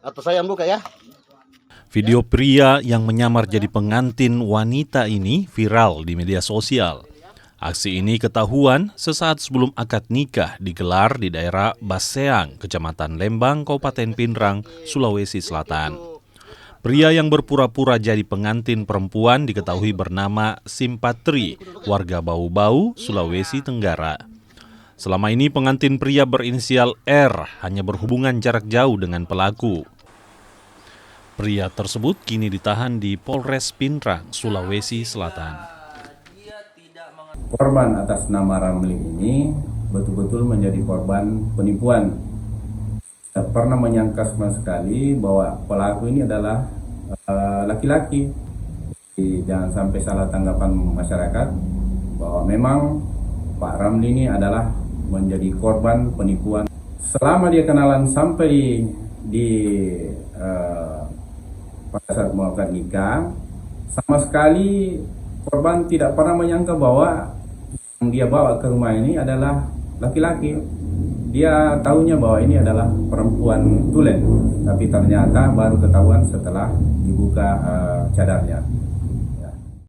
Atau saya yang buka ya. Video pria yang menyamar jadi pengantin wanita ini viral di media sosial. Aksi ini ketahuan sesaat sebelum akad nikah digelar di daerah Baseang, Kecamatan Lembang, Kabupaten Pinrang, Sulawesi Selatan. Pria yang berpura-pura jadi pengantin perempuan diketahui bernama Simpatri, warga Bau-Bau, Sulawesi Tenggara. Selama ini pengantin pria berinisial R hanya berhubungan jarak jauh dengan pelaku. Pria tersebut kini ditahan di Polres Pinrang, Sulawesi Selatan. Korban atas nama Ramli ini betul-betul menjadi korban penipuan. Tak pernah menyangka sama sekali bahwa pelaku ini adalah laki-laki. Jangan sampai salah tanggapan masyarakat bahwa memang Pak Ramli ini adalah menjadi korban penipuan. Selama dia kenalan sampai di pada saat mau akad nikah, sama sekali korban tidak pernah menyangka bahwa yang dia bawa ke rumah ini adalah laki-laki. Dia tahunya bahwa ini adalah perempuan tulen, tapi ternyata baru ketahuan setelah dibuka cadarnya.